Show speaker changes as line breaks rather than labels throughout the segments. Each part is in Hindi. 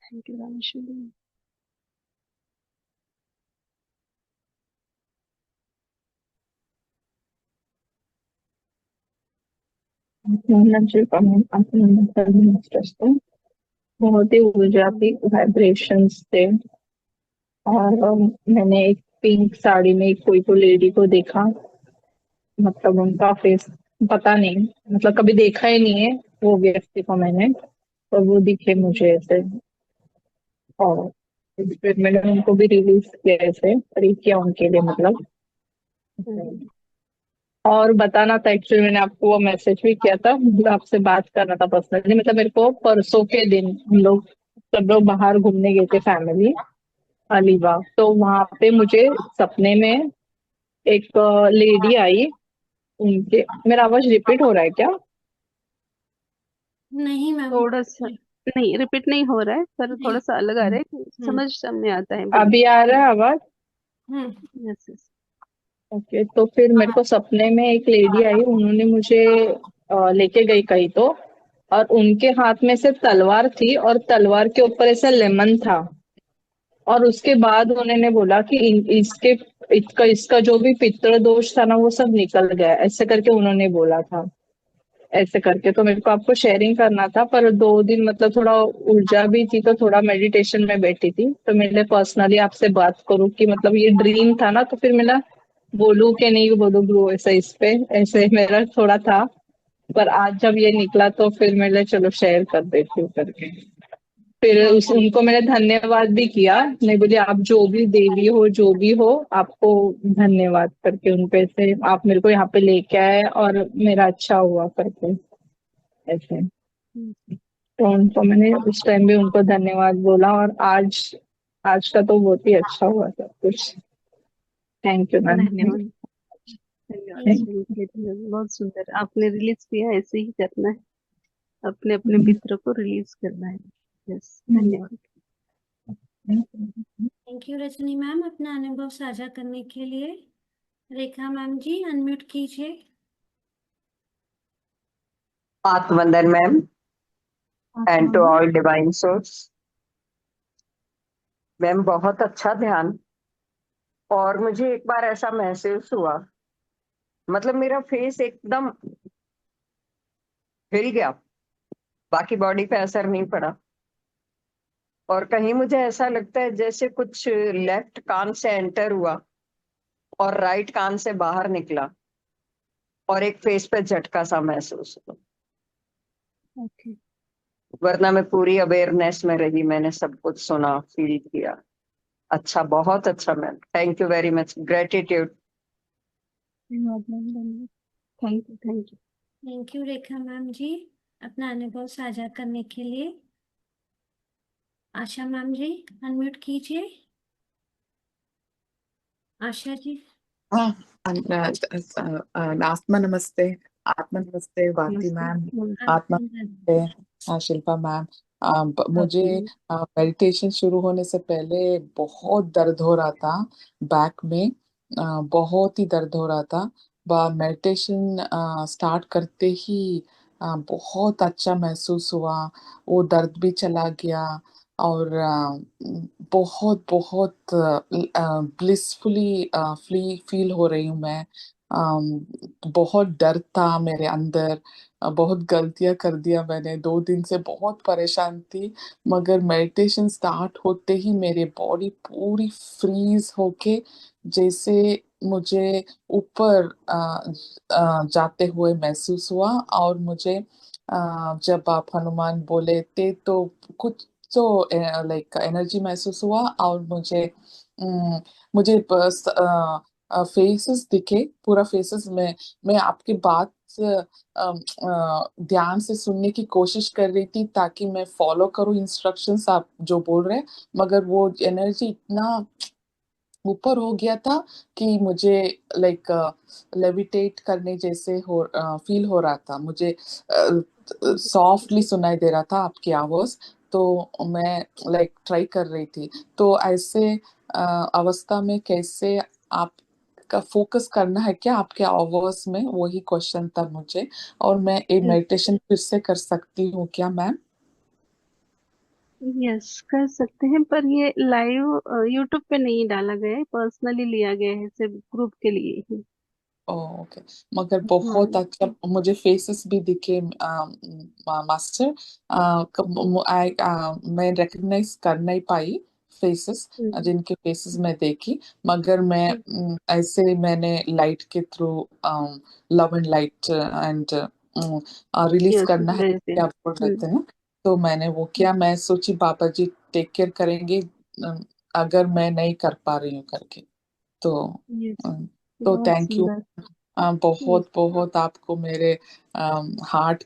Thank you Rameshwari.
बहुत ही ऊर्जा थी, वाइब्रेशंस थे। और मैंने एक पिंक साड़ी में एक कोई तो लेडी को देखा। मतलब उनका फेस पता नहीं, मतलब कभी देखा ही नहीं है वो व्यक्ति को मैंने। और वो दिखे मुझे ऐसे। और फिर मैंने उनको भी रिलीज किया, ऐसे प्रे किया उनके लिए, मतलब। और बताना था, एक्चुअली मैंने आपको वो मैसेज भी किया था, मतलब आपसे बात करना था पर्सनली। मतलब मेरे को परसों के दिन हम लोग सब लोग बाहर घूमने गए थे, फैमिली, अलीबाग। तो वहां पे मुझे सपने में एक लेडी आई। उनके, मेरा आवाज रिपीट हो रहा है क्या?
नहीं मैम।
थोड़ा सा, नहीं रिपीट नहीं हो रहा है पर
नहीं।
थोड़ा सा अलग आ रहा है,
हम्म।
समझ सामने आता है, बोलिए।
अभी आ रहा है आवाज?
हम्म।
Yes yes.
ओके, तो फिर मेरे को सपने में एक लेडी आई, उन्होंने मुझे लेके गई कहीं तो। और उनके हाथ में से तलवार थी, और तलवार के ऊपर ऐसा लेमन था। और उसके बाद उन्होंने बोला कि इसके इसका इसका जो भी पितृ दोष था ना, वो सब निकल गया, ऐसे करके उन्होंने बोला था। ऐसे करके तो मेरे को आपको शेयरिंग करना था, पर 2 दिन मतलब थोड़ा ऊर्जा भी थी, तो थोड़ा मेडिटेशन में बैठी थी, तो मैंने पर्सनली आपसे बात करूं कि मतलब ये ड्रीम था ना, तो फिर मैं बोलूं कि नहीं बोलूं ब्रो, ऐसा इस पे ऐसे मेरा थोड़ा था। पर आज जब ये निकला तो फिर मैंने चलो शेयर कर देती हूँ करके। फिर उस
बहुत
उनको मैंने धन्यवाद भी किया। नहीं बोली, आप जो भी देवी हो, जो भी हो, आपको धन्यवाद करके उनपे से आप मेरे को यहाँ पे लेके आए और मेरा अच्छा हुआ करके, ऐसे। तो उनको मैंने उस टाइम भी उनको धन्यवाद बोला, और आज आज का तो बहुत ही अच्छा हुआ सब कुछ। Thank you ma'am.
धन्यवाद। धन्यवाद
थैंक
सुन के, धन्यवाद। बहुत सुंदर आपने रिलीज किया, ऐसे ही करना है, अपने अपने
थैंक
पितरों को रिलीज करना है। यस, धन्यवाद।
यू रजनी मैम, अपना अनुभव साझा करने के लिए। रेखा मैम जी, अनम्यूट कीजिए।
आत्मवंदन ma'am and to all divine source. Ma'am बहुत अच्छा ध्यान। और मुझे एक बार ऐसा महसूस हुआ, मतलब मेरा फेस एकदम हिल गया, बाकी बॉडी पे असर नहीं पड़ा। और कहीं मुझे ऐसा लगता है जैसे कुछ लेफ्ट कान से एंटर हुआ और राइट कान से बाहर निकला, और एक फेस पे झटका सा महसूस हुआ।
ओके।
वरना मैं पूरी अवेयरनेस में रही, मैंने सब कुछ सुना, फील किया। अच्छा, बहुत अच्छा ma'am, thank you very much, gratitude.
धन्यवाद मैम, धन्यवाद। Thank you, thank you.
Thank you Rekha ma'am ji, अपना अनुभव साझा करने के लिए। आशा मैम जी, अनम्यूट कीजिए। आशा जी।
हाँ। आत्मा नमस्ते। आत्मा नमस्ते भारती
नमस्ते
मैम। आत्मा
नमस्ते।
नमस्ते शिल्पा मैम। मुझे
ओके।
मेडिटेशन शुरू होने से पहले बहुत दर्द हो रहा था बैक में। बहुत ही दर्द हो रहा था। मेडिटेशन स्टार्ट करते ही बहुत अच्छा महसूस हुआ। वो दर्द भी चला गया। और बहुत बहुत ब्लिसफुली फ्री फील हो रही हूँ मैं। बहुत डर था मेरे अंदर। बहुत गलतियां कर दिया मैंने, 2 दिन से बहुत परेशान थी। मगर मेडिटेशन स्टार्ट होते ही मेरी बॉडी पूरी फ्रीज होके, जैसे मुझे ऊपर जाते हुए महसूस हुआ। और मुझे जब आप हनुमान बोले थे तो कुछ तो लाइक एनर्जी महसूस हुआ। और मुझे मुझे बस फेसेस दिखे, पूरा फेसेस में। मैं आपकी बात ध्यान से सुनने की कोशिश कर रही थी ताकि मैं फॉलो करूं इंस्ट्रक्शंस आप जो बोल रहे हैं। मगर वो एनर्जी इतना ऊपर हो गया था कि मुझे लाइक लेविटेट करने जैसे हो फील हो रहा था मुझे। सॉफ्टली सुनाई दे रहा था आपकी आवाज। तो मैं लाइक ट्राई कर रही थी। तो ऐसे अवस्था में कैसे आप का फोकस करना है क्या आपके आवाज में, वही क्वेश्चन था मुझे। और मैं ये मेडिटेशन फिर से कर सकती हूँ क्या मैम?
यस, कर सकते हैं, पर ये लाइव यूट्यूब पे नहीं डाला गया है, पर्सनली लिया गया है सिर्फ ग्रुप के लिए ही।
ओके। मगर
हाँ।
बहुत अच्छा मुझे फेसेस भी दिखे मास्टर। मैं रिकग्नाइज कर नहीं पाई फेसेस,
हम्म,
जिनके फेसेस मैं देखी। मगर मैं ऐसे मैंने लाइट के through love and light and release
yes,
करना है,
भेज दिया।
क्या बोल रहे थे ना। तो मैंने वो किया। मैं सोची बाबा जी टेक केयर करेंगे अगर मैं नहीं कर पा रही हूँ करके। तो
यस,
अम, तो
बहुत
थैंक यू।
सुंदर।
बहुत बहुत आपको मेरे हार्ट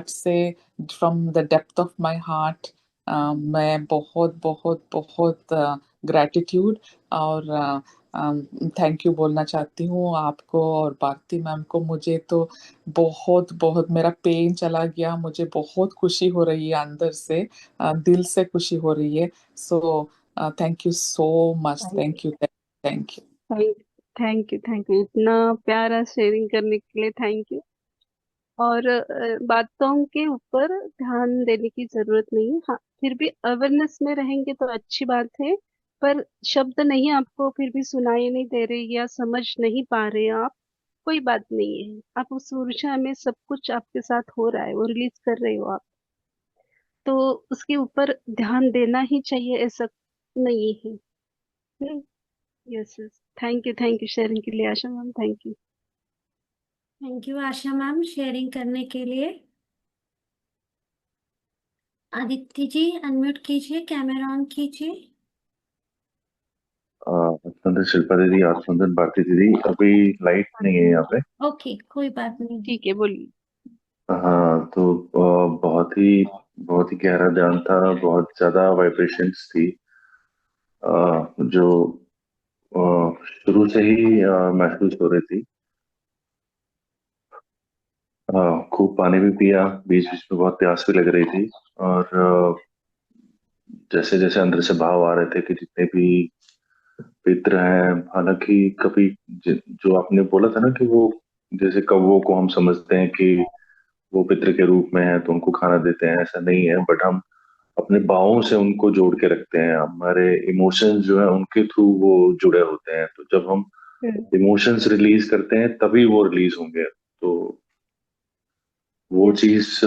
से, from the depth of my heart, मैं बहुत बहुत बहुत ग्रैटिट्यूड और थैंक यू बोलना चाहती हूँ आपको और भारती मैम को। मुझे तो बहुत बहुत मेरा पेन चला गया। मुझे बहुत खुशी हो रही है अंदर से, दिल से खुशी हो रही है। So thank you so much. Thank you, thank you.
Thank thank you, thank you, इतना प्यारा शेयरिंग करने के लिए थैंक यू। और बातों के ऊपर ध्यान देने की जरूरत नहीं है, हाँ फिर भी अवेयरनेस में रहेंगे तो अच्छी बात है। पर शब्द नहीं आपको फिर भी सुनाई नहीं दे रहे या समझ नहीं पा रहे आप, कोई बात नहीं है। आप उस ऊर्जा में सब कुछ आपके साथ हो रहा है, वो रिलीज कर रहे हो आप, तो उसके ऊपर ध्यान देना ही चाहिए, ऐसा नहीं है। Yes yes, thank you sharing के लिए Asha ma'am, thank you.
Thank you Asha ma'am sharing करने के लिए। आदित्य जी अनम्यूट कीजिए, कैमरा ऑन कीजिए।
सुंदर शिल्पा दीदी, आप सुंदर भारती दीदी, अभी लाइट नहीं है यहाँ पे।
ओके कोई बात नहीं।
ठीक है, बोलिए।
हाँ तो बहुत ही गहरा ध्यान था, बहुत ज्यादा वाइब्रेशंस थी, जो शुरू से ही महसूस हो रही थी। खूब पानी भी पिया, बीच बीच में बहुत प्यास भी लग रही थी। और जैसे जैसे अंदर से भाव आ रहे थे कि जितने भी पितृ हैं, हालांकि कभी जो आपने बोला था ना कि वो जैसे कौवों को हम समझते हैं कि वो पितृ के रूप में है तो उनको खाना देते हैं, ऐसा नहीं है। बट हम अपने भावों से उनको जोड़ के रखते हैं, हमारे इमोशंस जो है उनके थ्रू वो जुड़े होते हैं। तो जब हम
हम्म।
इमोशंस रिलीज करते हैं तभी वो रिलीज होंगे। तो वो
यस।
चीज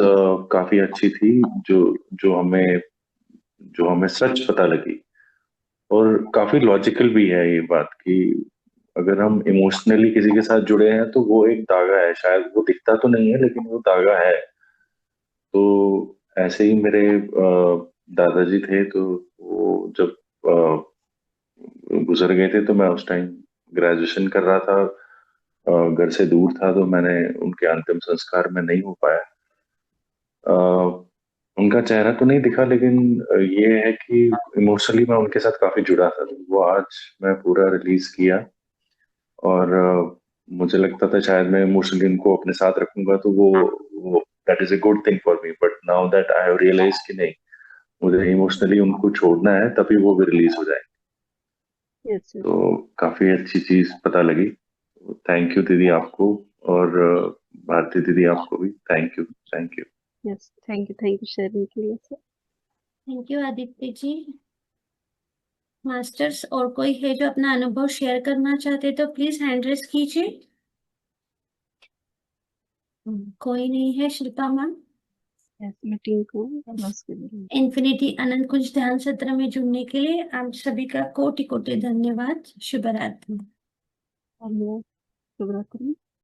काफी अच्छी थी, जो जो हमें सच पता लगी। और काफी लॉजिकल भी है ये बात कि अगर हम इमोशनली किसी के साथ जुड़े हैं तो वो एक धागा है, शायद वो दिखता तो नहीं है लेकिन वो धागा है। तो ऐसे ही मेरे दादाजी थे, तो वो जब गुजर गए थे तो मैं उस टाइम ग्रेजुएशन कर रहा था, घर से दूर था, तो मैंने उनके अंतिम संस्कार में नहीं हो पाया। अ, उनका चेहरा तो नहीं दिखा, लेकिन ये है कि इमोशनली मैं उनके साथ काफी जुड़ा था। तो वो आज मैं पूरा रिलीज किया। और मुझे लगता था शायद मैं इमोशनली उनको अपने साथ रखूंगा तो वो that is a good thing for me. But now that I have realize कि नहीं, मुझे इमोशनली उनको छोड़ना है तभी वो भी रिलीज हो जाए।
यस
तो काफी अच्छी चीज पता लगी। थैंक यू दीदी आपको, और भारती दीदी आपको भी thank you, thank you.
Yes, thank you sharing के लिए sir.
Thank you Aditya ji. Masters और कोई है जो अपना अनुभव शेयर करना चाहते तो प्लीज हैंड रेस कीजिए। कोई नहीं है। शिल्पा मैम।
यस, मीटिंग को क्लोज कर देंगे।
इन्फिनिटी अनंत कुंज ध्यान सत्र में जुड़ने के लिए आप सभी का कोटि कोटि धन्यवाद। शुभ रात्रि।
धन्यवाद, शुभ रात्रि।